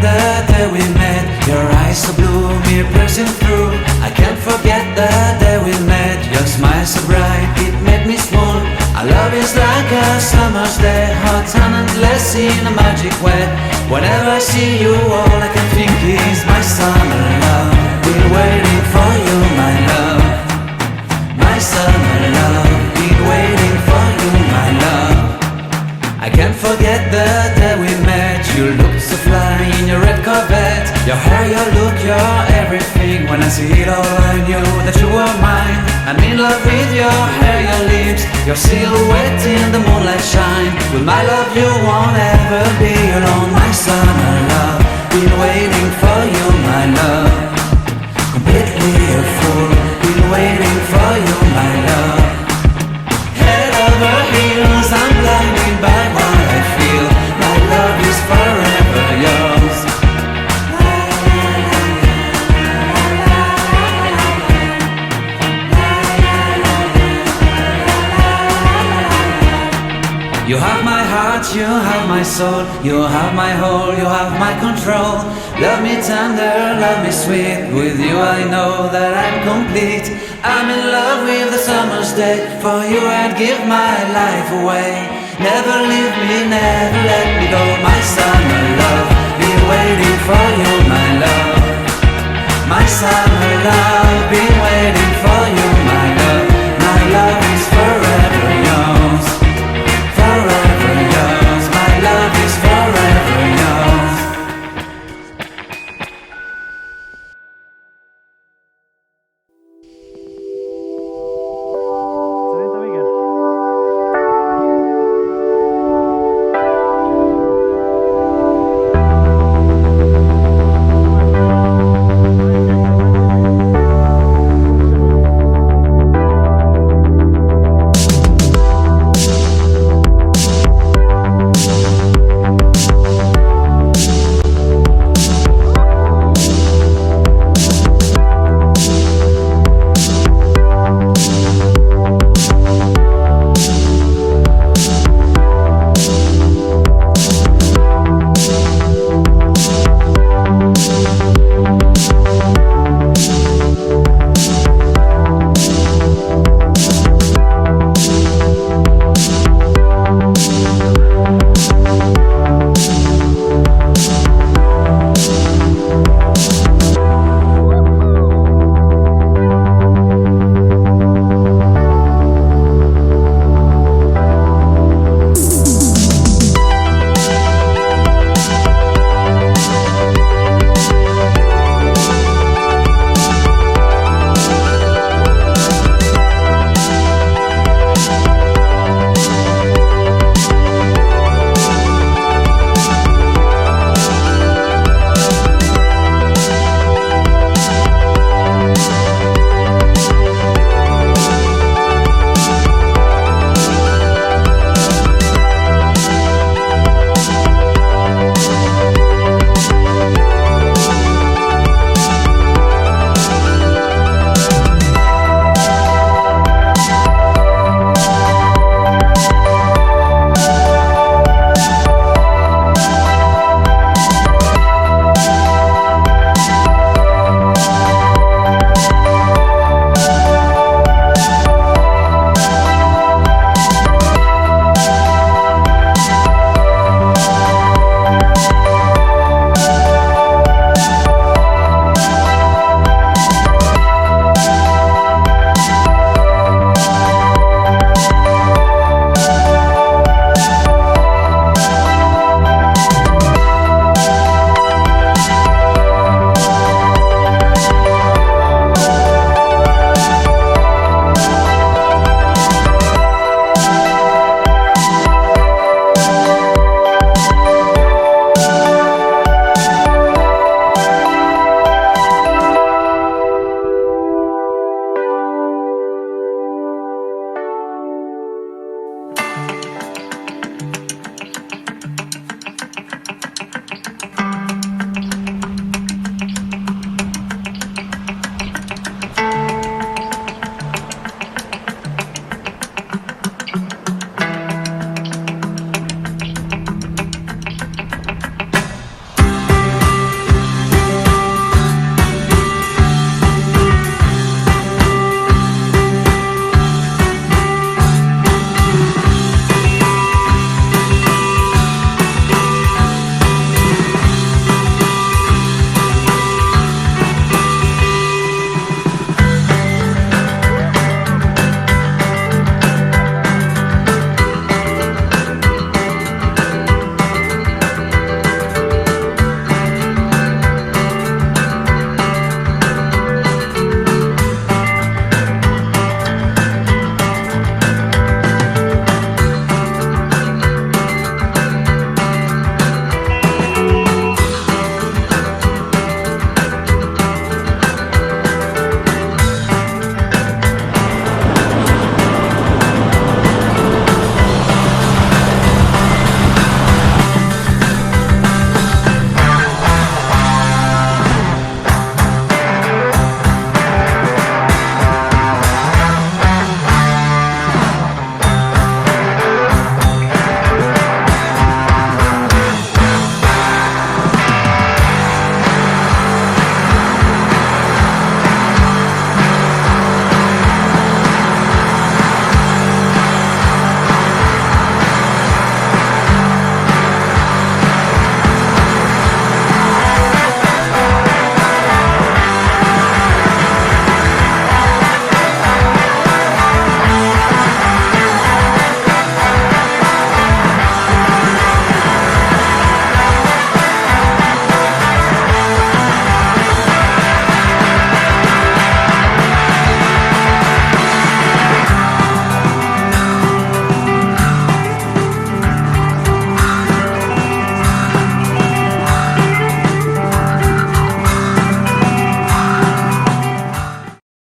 the day we met. Your eyes so blue, me piercing through. I can't forget the day we met. Your smile so bright, it made me swoon. Our love is like a summer's day, hot and endless in a magic way. Whenever I see you, all I can think is my summer love. Been waiting for you, my love. My summer love. Been waiting for you, my love. I can't forget the day we met. You looked so fly in your red Corvette. Your hair, your look, your everything. When I see it all, I knew that you were mine. I'm in love with your hair, your lips, your silhouette in the moonlight shine. With my love you won't ever be alone. My summer love, been waiting for you, my love. Completely a fool, been waiting for you, my love. Head over heels, I'm blinded by what I feel. My love is forever yours. You have my heart, you have my soul. You have my whole, you have my control. Love me tender, love me sweet. With you I know that I'm complete. I'm in love with the summer's day. For you I'd give my life away. Never leave me, never let me go. My summer love,